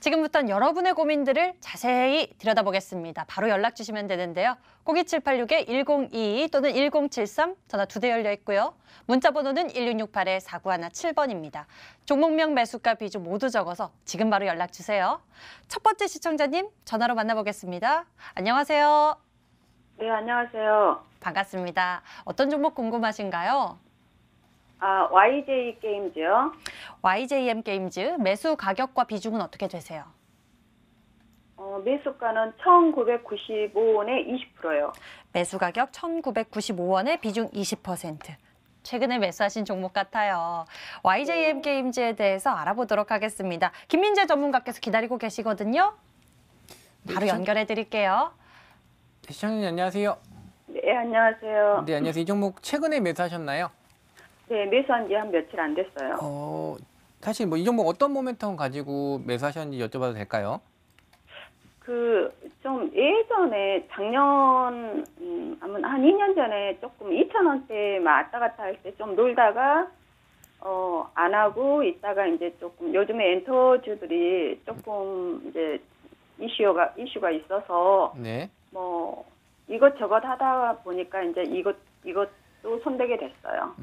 지금부터는 여러분의 고민들을 자세히 들여다보겠습니다. 바로 연락 주시면 되는데요. 02786-1022 또는 1073 전화 2대 열려 있고요. 문자 번호는 1668-4917번입니다. 종목명, 매수가, 비중 모두 적어서 지금 바로 연락 주세요. 첫 번째 시청자님 전화로 만나보겠습니다. 안녕하세요. 네, 안녕하세요. 반갑습니다. 어떤 종목 궁금하신가요? YJ 게임즈요. YJM 게임즈 매수 가격과 비중은 어떻게 되세요? 매수가는 1,995원에 20%요. 매수 가격 1,995원에 비중 20%. 최근에 매수하신 종목 같아요. YJM 게임즈에 대해서 알아보도록 하겠습니다. 김민재 전문가께서 기다리고 계시거든요. 바로 연결해 드릴게요. 시청자님 안녕하세요. 네, 안녕하세요. 네, 안녕하세요. 이 종목 최근에 매수하셨나요? 네, 매수한 지 한 며칠 안 됐어요. 사실 뭐 이 종목 어떤 모멘텀 가지고 매수하셨는지 여쭤봐도 될까요? 좀 예전에 작년, 한 2년 전에 조금 2,000원대 왔다 갔다 할 때 좀 놀다가, 안 하고 있다가 이제 조금 요즘에 엔터주들이 조금 이제 이슈가 있어서, 네. 뭐, 이것저것 하다 보니까 이제 이것도 손대게 됐어요.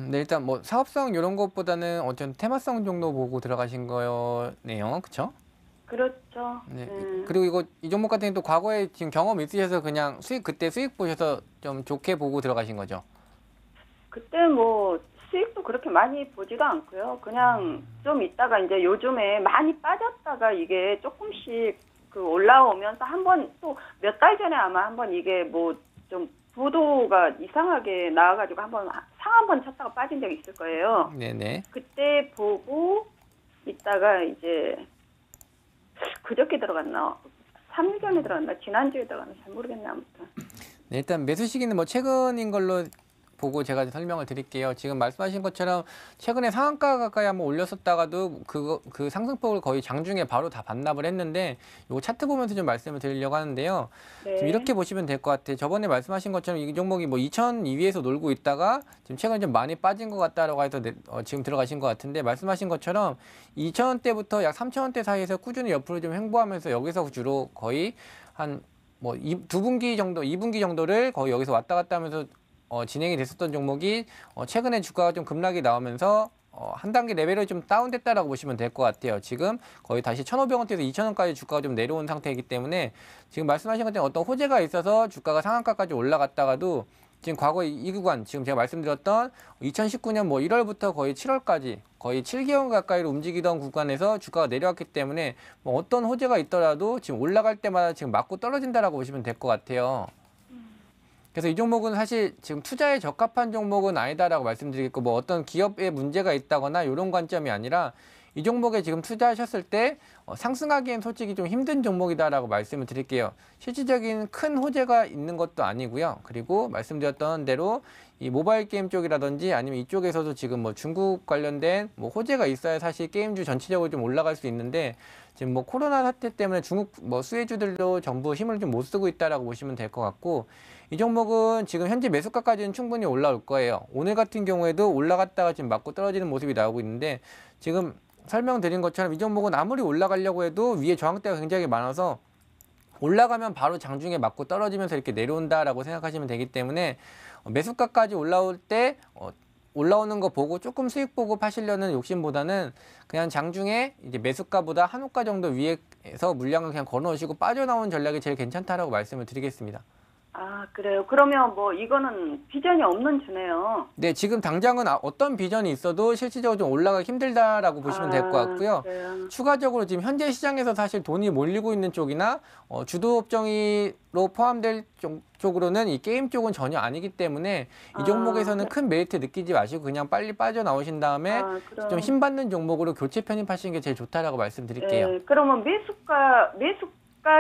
네, 일단 뭐 사업성 이런 것보다는 어떤 테마성 정도 보고 들어가신 거네요. 그렇죠? 그렇죠. 네. 그리고 이 종목 같은 경우 또 과거에 지금 경험 있으셔서 그냥 그때 수익 보셔서 좀 좋게 보고 들어가신 거죠? 그때 뭐 수익도 그렇게 많이 보지도 않고요. 그냥 좀 있다가 이제 요즘에 많이 빠졌다가 이게 조금씩 올라오면서 한번 또 몇 달 전에 아마 한번 이게 뭐 좀 부도가 이상하게 나와가지고 한번 상 한번 쳤다가 빠진 적이 있을 거예요. 네네. 그때 보고 있다가 이제 그저께 들어갔나? 3일 전에 들어갔나? 지난주에 들어갔나? 잘 모르겠네, 아무튼. 네, 일단 매수 시기는 뭐 최근인 걸로 보고 제가 설명을 드릴게요. 지금 말씀하신 것처럼 최근에 상한가 가까이 한번 올렸었다가도 그 상승폭을 거의 장중에 바로 다 반납을 했는데 요거 차트 보면서 좀 말씀을 드리려고 하는데요. 네. 좀 이렇게 보시면 될 것 같아요. 저번에 말씀하신 것처럼 이 종목이 뭐 2,000 위에서 놀고 있다가 지금 최근에 좀 많이 빠진 것 같다라고 해서 지금 들어가신 것 같은데 말씀하신 것처럼 2,000원대부터 약 3,000원대 사이에서 꾸준히 옆으로 좀 횡보하면서 여기서 주로 거의 한 뭐 2분기 정도, 2분기 정도를 거의 여기서 왔다 갔다 하면서 진행이 됐었던 종목이 최근에 주가가 좀 급락이 나오면서 한 단계 레벨이 좀 다운됐다라고 보시면 될 것 같아요. 지금 거의 다시 1,500원대에서 2,000원까지 주가가 좀 내려온 상태이기 때문에 지금 말씀하신 것처럼 어떤 호재가 있어서 주가가 상한가까지 올라갔다가도 지금 과거 이 구간 지금 제가 말씀드렸던 2019년 뭐 1월부터 거의 7월까지 거의 7개월 가까이로 움직이던 구간에서 주가가 내려왔기 때문에 뭐 어떤 호재가 있더라도 지금 올라갈 때마다 지금 맞고 떨어진다라고 보시면 될 것 같아요. 그래서 이 종목은 사실 지금 투자에 적합한 종목은 아니다라고 말씀드리겠고 뭐 어떤 기업에 문제가 있다거나 이런 관점이 아니라 이 종목에 지금 투자하셨을 때 상승하기엔 솔직히 좀 힘든 종목이다라고 말씀을 드릴게요. 실질적인 큰 호재가 있는 것도 아니고요. 그리고 말씀드렸던 대로 이 모바일 게임 쪽이라든지 아니면 이쪽에서도 지금 뭐 중국 관련된 뭐 호재가 있어야 사실 게임주 전체적으로 좀 올라갈 수 있는데 지금 뭐 코로나 사태 때문에 중국 뭐 수혜주들도 전부 힘을 좀 못 쓰고 있다라고 보시면 될 것 같고 이 종목은 지금 현재 매수가까지는 충분히 올라올 거예요. 오늘 같은 경우에도 올라갔다가 지금 맞고 떨어지는 모습이 나오고 있는데 지금 설명드린 것처럼 이 종목은 아무리 올라가려고 해도 위에 저항대가 굉장히 많아서 올라가면 바로 장중에 맞고 떨어지면서 이렇게 내려온다라고 생각하시면 되기 때문에 매수가까지 올라올 때 올라오는 거 보고 조금 수익 보고 파시려는 욕심보다는 그냥 장중에 이제 매수가보다 한 호가 정도 위에서 물량을 그냥 걸어놓으시고 빠져나오는 전략이 제일 괜찮다라고 말씀을 드리겠습니다. 아, 그래요. 그러면 뭐 이거는 비전이 없는 주네요. 네, 지금 당장은 어떤 비전이 있어도 실질적으로 좀 올라가기 힘들다라고 보시면 될 것 같고요. 그래요. 추가적으로 지금 현재 시장에서 사실 돈이 몰리고 있는 쪽이나 주도 업종으로 포함될 쪽으로는 이 게임 쪽은 전혀 아니기 때문에 이 종목에서는 큰 메리트 느끼지 마시고 그냥 빨리 빠져나오신 다음에 좀 힘받는 종목으로 교체 편입하시는 게 제일 좋다라고 말씀드릴게요. 네, 그러면 매수가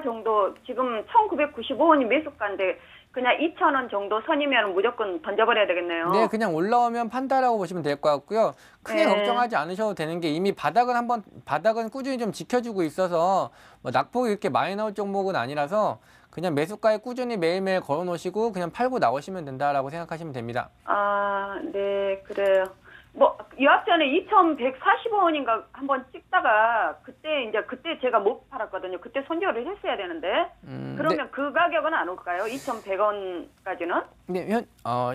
정도 지금 1,995원이 매수가인데 그냥 2,000원 정도 선이면 무조건 던져버려야 되겠네요. 네, 그냥 올라오면 판다라고 보시면 될 것 같고요. 크게 걱정하지 않으셔도 되는 게 이미 바닥은 꾸준히 좀 지켜주고 있어서 뭐 낙폭이 이렇게 많이 나올 종목은 아니라서 그냥 매수가에 꾸준히 매일매일 걸어 놓으시고 그냥 팔고 나오시면 된다라고 생각하시면 됩니다. 아, 네, 그래요. 뭐 유압 전에 2,140원인가 한번 찍다가 그때 제가 못 팔았거든요. 그때 손절을 했어야 되는데 그러면 그 가격은 안 올까요? 2,100원까지는? 근데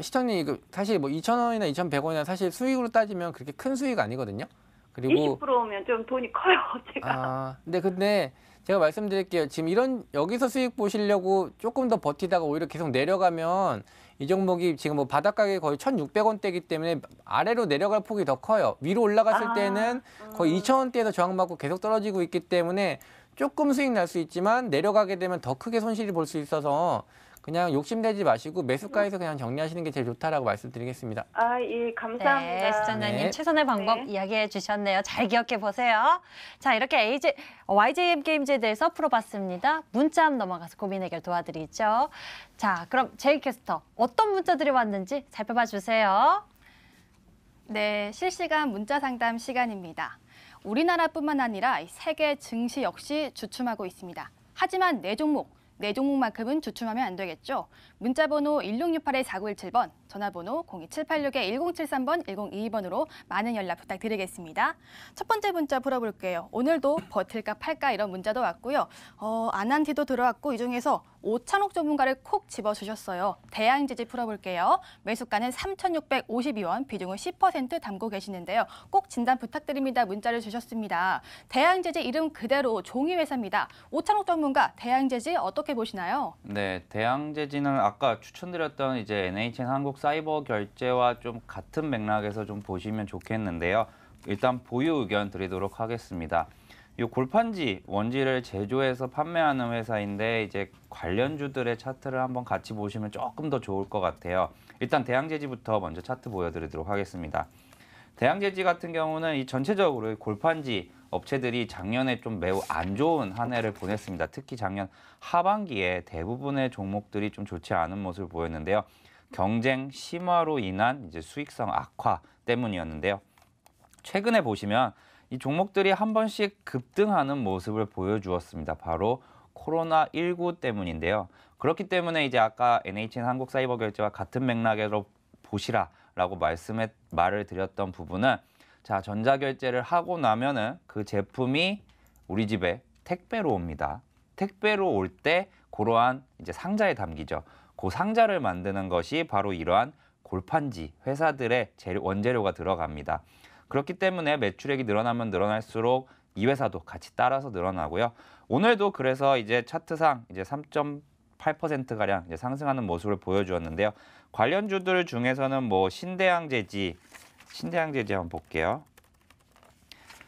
시청님 사실 뭐 2,000원이나 2,100원이나 사실 수익으로 따지면 그렇게 큰 수익 아니거든요. 그리고 20%면 좀 돈이 커요, 제가. 근데 제가 말씀드릴게요. 지금 여기서 수익 보시려고 조금 더 버티다가 오히려 계속 내려가면 이 종목이 지금 뭐 바닥가격이 거의 1,600원대이기 때문에 아래로 내려갈 폭이 더 커요. 위로 올라갔을 때는 거의 2,000원대에서 저항받고 계속 떨어지고 있기 때문에 조금 수익 날 수 있지만 내려가게 되면 더 크게 손실이 볼 수 있어서 그냥 욕심내지 마시고 매수가에서 그냥 정리하시는 게 제일 좋다라고 말씀드리겠습니다. 예, 감사합니다. 네, 시청자님 네. 최선의 방법 이야기해 주셨네요. 잘 기억해 보세요. 자, 이렇게 YJM 게임즈에 대해서 풀어봤습니다. 문자 한번 넘어가서 고민 해결 도와드리죠. 자, 그럼 제이캐스터 어떤 문자들이 왔는지 살펴봐 주세요. 네, 실시간 문자 상담 시간입니다. 우리나라뿐만 아니라 세계 증시 역시 주춤하고 있습니다. 하지만 내 종목만큼은 주춤하면 안 되겠죠. 문자번호 1668-4917번, 전화번호 02786-1073번, 1022번으로 많은 연락 부탁드리겠습니다. 첫 번째 문자 풀어볼게요. 오늘도 버틸까 팔까 이런 문자도 왔고요. 안한티도 들어왔고 이 중에서 오찬옥 전문가를 콕 집어주셨어요. 대양제지 풀어볼게요. 매수가는 3,652원, 비중은 10% 담고 계시는데요. 꼭 진단 부탁드립니다. 문자를 주셨습니다. 대양제지 이름 그대로 종이회사입니다. 오찬옥 전문가, 대양제지 어떻게 보시나요? 네, 대양제지는 아까 추천드렸던 이제 NHN 한국사이버결제와 좀 같은 맥락에서 좀 보시면 좋겠는데요. 일단 보유 의견 드리도록 하겠습니다. 이 골판지 원지를 제조해서 판매하는 회사인데 이제 관련주들의 차트를 한번 같이 보시면 조금 더 좋을 것 같아요. 일단 대양제지부터 먼저 차트 보여드리도록 하겠습니다. 대양제지 같은 경우는 이 전체적으로 골판지 업체들이 작년에 좀 매우 안 좋은 한 해를 보냈습니다. 특히 작년 하반기에 대부분의 종목들이 좀 좋지 않은 모습을 보였는데요. 경쟁 심화로 인한 이제 수익성 악화 때문이었는데요. 최근에 보시면 이 종목들이 한 번씩 급등하는 모습을 보여주었습니다. 바로 코로나19 때문인데요. 그렇기 때문에 이제 아까 NHN 한국사이버결제와 같은 맥락으로 보시라라고 말을 드렸던 부분은 자, 전자결제를 하고 나면은 그 제품이 우리 집에 택배로 옵니다. 택배로 올 때 그러한 이제 상자에 담기죠. 그 상자를 만드는 것이 바로 이러한 골판지 회사들의 원재료가 들어갑니다. 그렇기 때문에 매출액이 늘어나면 늘어날수록 이 회사도 같이 따라서 늘어나고요. 오늘도 그래서 이제 차트상 이제 3.8%가량 이제 상승하는 모습을 보여주었는데요. 관련주들 중에서는 뭐 신대양제지 한번 볼게요.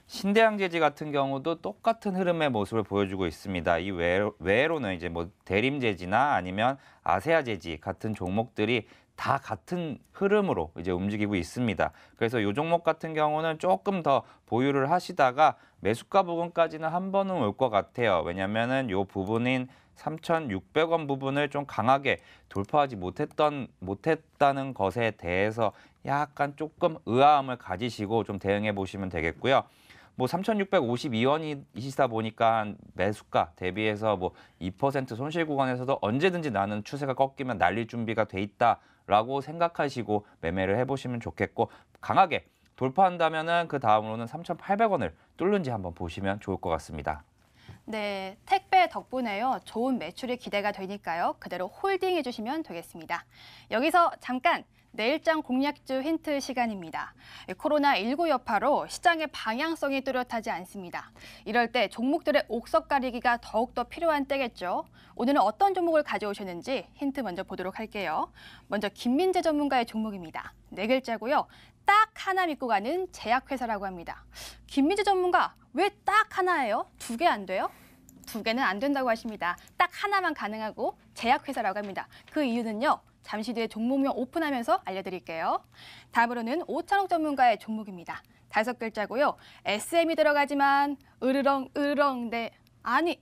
신대양제지 같은 경우도 똑같은 흐름의 모습을 보여주고 있습니다. 이 외로는 이제 뭐 대림제지나 아니면 아세아제지 같은 종목들이 다 같은 흐름으로 이제 움직이고 있습니다. 그래서 이 종목 같은 경우는 조금 더 보유를 하시다가 매수가 부분까지는 한 번은 올 것 같아요. 왜냐면은 이 부분인 3,600원 부분을 좀 강하게 돌파하지 못했다는 것에 대해서 약간 조금 의아함을 가지시고 좀 대응해 보시면 되겠고요. 뭐 3,652원이시다 보니까 매수가 대비해서 뭐 2% 손실 구간에서도 언제든지 나는 추세가 꺾이면 날릴 준비가 돼 있다라고 생각하시고 매매를 해보시면 좋겠고 강하게 돌파한다면은 그 다음으로는 3,800원을 뚫는지 한번 보시면 좋을 것 같습니다. 네, 택배 덕분에요. 좋은 매출이 기대가 되니까요. 그대로 홀딩해 주시면 되겠습니다. 여기서 잠깐 내일장 공략주 힌트 시간입니다. 코로나19 여파로 시장의 방향성이 뚜렷하지 않습니다. 이럴 때 종목들의 옥석 가리기가 더욱더 필요한 때겠죠. 오늘은 어떤 종목을 가져오셨는지 힌트 먼저 보도록 할게요. 먼저 김민재 전문가의 종목입니다. 4글자고요. 딱 하나 믿고 가는 제약회사라고 합니다. 김민재 전문가, 왜 딱 하나예요? 2개 안 돼요? 2개는 안 된다고 하십니다. 딱 하나만 가능하고 제약회사라고 합니다. 그 이유는요. 잠시 뒤에 종목명 오픈하면서 알려드릴게요. 다음으로는 오찬옥 전문가의 종목입니다. 5글자고요. SM이 들어가지만 으르렁 네 아니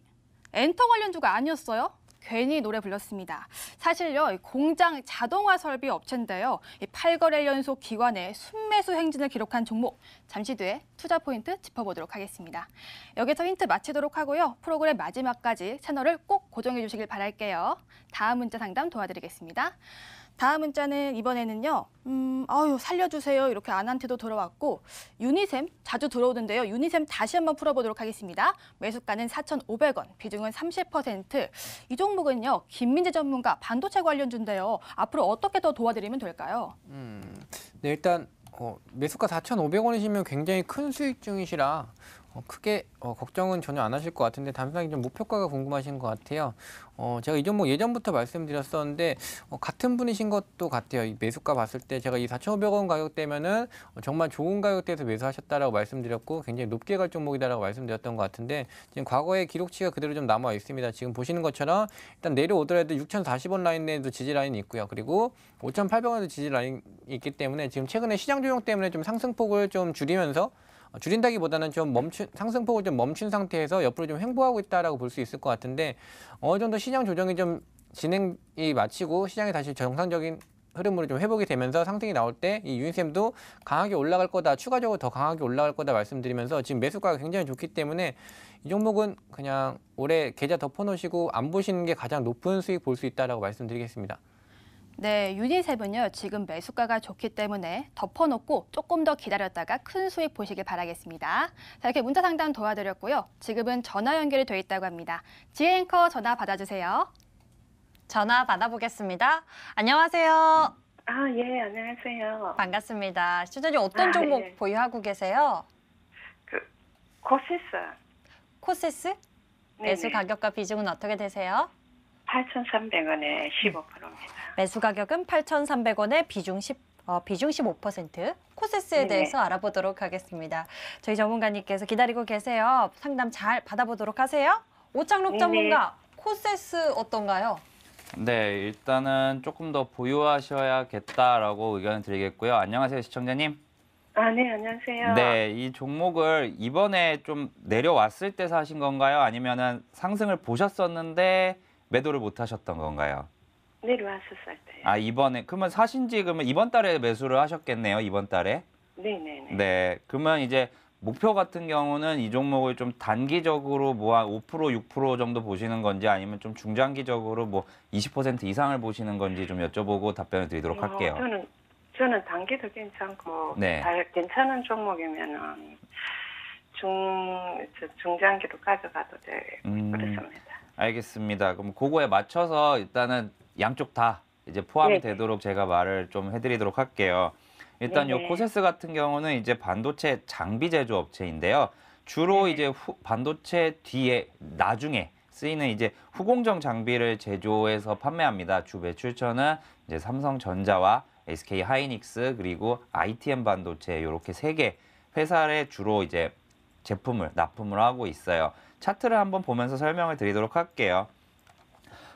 엔터 관련주가 아니었어요. 괜히 노래 불렀습니다. 사실요, 공장 자동화 설비 업체인데요. 8거래 연속 기관의 순매수 행진을 기록한 종목, 잠시 뒤에 투자 포인트 짚어보도록 하겠습니다. 여기서 힌트 마치도록 하고요. 프로그램 마지막까지 채널을 꼭 고정해 주시길 바랄게요. 다음 문자 상담 도와드리겠습니다. 다음 문자는 이번에는요. 아유 살려주세요 이렇게 안한테도 들어왔고 유니셈 자주 들어오는데요. 유니셈 다시 한번 풀어보도록 하겠습니다. 매수가는 4,500원, 비중은 30%. 이 종목은요. 김민재 전문가 반도체 관련주인데요. 앞으로 어떻게 더 도와드리면 될까요? 네, 일단 매수가 4,500원이시면 굉장히 큰 수익 중이시라 크게 걱정은 전혀 안 하실 것 같은데 단순하게 좀 목표가가 궁금하신 것 같아요. 제가 이 종목 예전부터 말씀드렸었는데 같은 분이신 것도 같아요. 이 매수가 봤을 때 제가 이 4,500원 가격대면은 정말 좋은 가격대에서 매수하셨다라고 말씀드렸고 굉장히 높게 갈 종목이다라고 말씀드렸던 것 같은데 지금 과거의 기록치가 그대로 좀 남아 있습니다. 지금 보시는 것처럼 일단 내려오더라도 6,040원 라인에도 지지 라인이 있고요. 그리고 5,800원에도 지지 라인이 있기 때문에 지금 최근에 시장 조정 때문에 좀 상승폭을 좀 줄이면서 줄인다기보다는 좀 상승폭을 좀 멈춘 상태에서 옆으로 좀 횡보하고 있다라고 볼 수 있을 것 같은데 어느 정도 시장 조정이 좀 진행이 마치고 시장이 다시 정상적인 흐름으로 좀 회복이 되면서 상승이 나올 때 이 유니셈도 강하게 올라갈 거다, 추가적으로 더 강하게 올라갈 거다 말씀드리면서 지금 매수가가 굉장히 좋기 때문에 이 종목은 그냥 올해 계좌 덮어놓으시고 안 보시는 게 가장 높은 수익 볼 수 있다라고 말씀드리겠습니다. 네, 유니셈은요. 지금 매수가가 좋기 때문에 덮어놓고 조금 더 기다렸다가 큰 수익 보시길 바라겠습니다. 자, 이렇게 문자 상담 도와드렸고요. 지금은 전화 연결이 돼 있다고 합니다. 지혜 앵커 전화 받아주세요. 전화 받아보겠습니다. 안녕하세요. 아, 예, 안녕하세요. 반갑습니다. 시청자님 어떤 종목 예. 보유하고 계세요? 코시스 코세스? 매수 가격과 비중은 어떻게 되세요? 8,300원에 15%입니다. 매수 가격은 8,300원에 비중 15%. 코세스에 네네. 대해서 알아보도록 하겠습니다. 저희 전문가님께서 기다리고 계세요. 상담 잘 받아보도록 하세요. 오창록 네네. 전문가, 코세스 어떤가요? 네, 일단은 조금 더 보유하셔야겠다라고 의견을 드리겠고요. 안녕하세요, 시청자님. 아, 네, 안녕하세요. 네, 이 종목을 이번에 좀 내려왔을 때 사신 건가요? 아니면은 상승을 보셨었는데 매도를 못 하셨던 건가요? 내려왔었을 때요. 아, 이번에 그러면 사신 지 그러면 이번 달에 매수를 하셨겠네요, 이번 달에. 네네네. 네, 그러면 이제 목표 같은 경우는 이 종목을 좀 단기적으로 뭐 한 5%, 6% 정도 보시는 건지 아니면 좀 중장기적으로 뭐 20% 이상을 보시는 건지 좀 여쭤보고 답변을 드리도록 할게요. 저는 단기도 괜찮고 네. 괜찮은 종목이면은 중장기로 가져가도 돼. 그렇습니다. 알겠습니다. 그럼 그거에 맞춰서 일단은 양쪽 다 이제 포함이 네. 되도록 제가 말을 좀 해드리도록 할게요. 일단 요 네네. 코세스 같은 경우는 이제 반도체 장비 제조 업체인데요. 주로 네네. 이제 반도체 뒤에 나중에 쓰이는 이제 후공정 장비를 제조해서 판매합니다. 주 매출처는 이제 삼성전자와 SK 하이닉스 그리고 ITM 반도체 이렇게 세 개 회사에 주로 이제 제품을 납품을 하고 있어요. 차트를 한번 보면서 설명을 드리도록 할게요.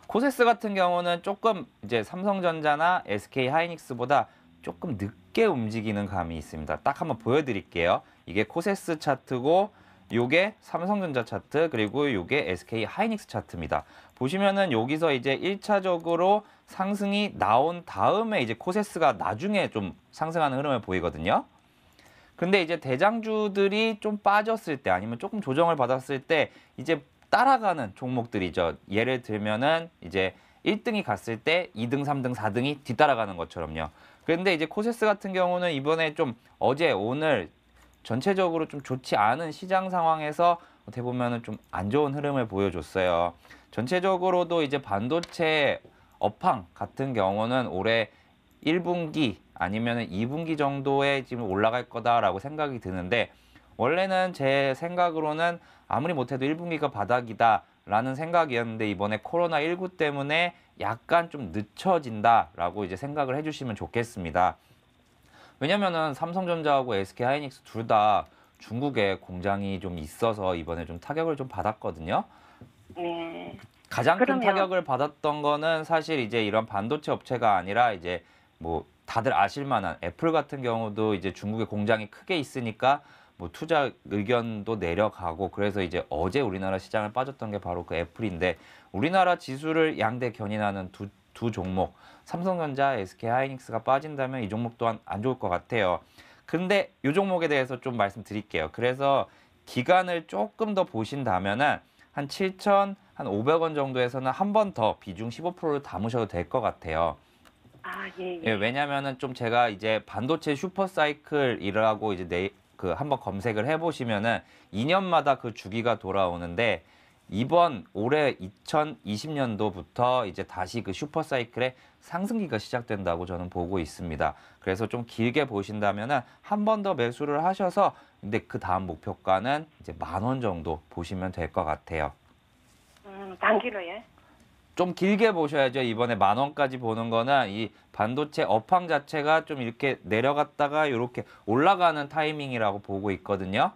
코세스 같은 경우는 조금 이제 삼성전자나 SK 하이닉스보다 조금 늦게 움직이는 감이 있습니다. 딱 한번 보여드릴게요. 이게 코세스 차트고 요게 삼성전자 차트 그리고 요게 SK 하이닉스 차트입니다. 보시면은 여기서 이제 1차적으로 상승이 나온 다음에 이제 코세스가 나중에 좀 상승하는 흐름을 보이거든요. 근데 이제 대장주들이 좀 빠졌을 때 아니면 조금 조정을 받았을 때 이제 따라가는 종목들이죠. 예를 들면은 이제 1등이 갔을 때 2등, 3등, 4등이 뒤따라가는 것처럼요. 그런데 이제 코세스 같은 경우는 이번에 좀 어제, 오늘 전체적으로 좀 좋지 않은 시장 상황에서 어떻게 보면은 좀 안 좋은 흐름을 보여줬어요. 전체적으로도 이제 반도체 업황 같은 경우는 올해 1분기 아니면 2분기 정도에 지금 올라갈 거다라고 생각이 드는데 원래는 제 생각으로는 아무리 못해도 1분기가 바닥이다라는 생각이었는데 이번에 코로나19 때문에 약간 좀 늦춰진다라고 이제 생각을 해주시면 좋겠습니다. 왜냐면은 삼성전자하고 SK 하이닉스 둘 다 중국에 공장이 좀 있어서 이번에 좀 타격을 좀 받았거든요. 네. 가장 큰 그러면- 타격을 받았던 거는 사실 이제 이런 반도체 업체가 아니라 이제 뭐 다들 아실 만한 애플 같은 경우도 이제 중국에 공장이 크게 있으니까 뭐 투자 의견도 내려가고 그래서 이제 어제 우리나라 시장을 빠졌던 게 바로 그 애플인데 우리나라 지수를 양대 견인하는 두 종목 삼성전자, SK 하이닉스가 빠진다면 이 종목 또한 안 좋을 것 같아요. 근데 이 종목에 대해서 좀 말씀드릴게요. 그래서 기간을 조금 더 보신다면은 한 7,500원 정도에서는 한 번 더 비중 15%를 담으셔도 될 것 같아요. 아, 예, 예, 예. 왜냐면은 좀 제가 이제 반도체 슈퍼사이클이라고 이제 한번 검색을 해보시면은 2년마다 그 주기가 돌아오는데 이번 올해 2020년도부터 이제 다시 그 슈퍼사이클의 상승기가 시작된다고 저는 보고 있습니다. 그래서 좀 길게 보신다면은 한 번 더 매수를 하셔서 근데 그 다음 목표가는 이제 10,000원 정도 보시면 될 것 같아요. 단기로 예? 좀 길게 보셔야죠. 이번에 10,000원까지 보는 거는 이 반도체 업황 자체가 좀 이렇게 내려갔다가 이렇게 올라가는 타이밍이라고 보고 있거든요.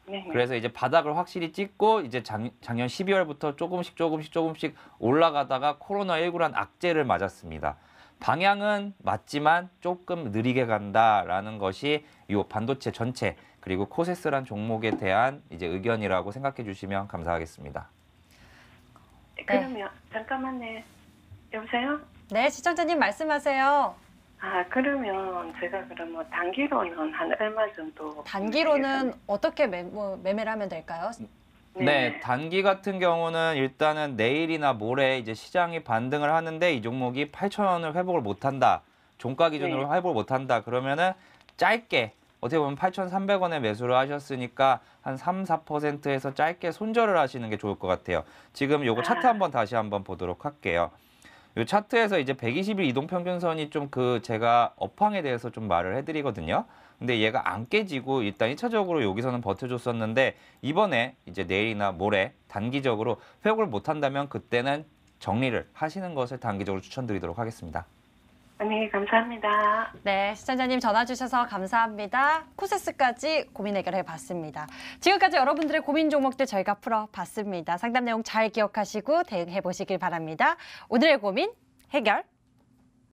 네. 네. 그래서 이제 바닥을 확실히 찍고 이제 작년 12월부터 조금씩 올라가다가 코로나19란 악재를 맞았습니다. 방향은 맞지만 조금 느리게 간다라는 것이 이 반도체 전체 그리고 코세스란 종목에 대한 이제 의견이라고 생각해 주시면 감사하겠습니다. 그러면 잠깐만요. 여보세요? 네, 시청자님 말씀하세요. 아, 그러면 제가 그러면 단기로는 한 얼마 정도? 단기로는 어떻게 매매를 하면 될까요? 네, 단기 같은 경우는 일단은 내일이나 모레 이제 시장이 반등을 하는데 이 종목이 8,000원을 회복을 못한다. 종가 기준으로 네. 회복을 못한다. 그러면은 짧게 어떻게 보면 8,300원에 매수를 하셨으니까 한 3, 4%에서 짧게 손절을 하시는 게 좋을 것 같아요. 지금 요거 차트 한번 다시 한번 보도록 할게요. 요 차트에서 이제 120일 이동평균선이 좀 제가 업황에 대해서 좀 말을 해드리거든요. 근데 얘가 안 깨지고 일단 1차적으로 여기서는 버텨줬었는데 이번에 이제 내일이나 모레 단기적으로 회복을 못한다면 그때는 정리를 하시는 것을 단기적으로 추천드리도록 하겠습니다. 네, 감사합니다. 네, 시청자님 전화 주셔서 감사합니다. 코세스까지 고민 해결해 봤습니다. 지금까지 여러분들의 고민 종목들 저희가 풀어봤습니다. 상담 내용 잘 기억하시고 대응해 보시길 바랍니다. 오늘의 고민 해결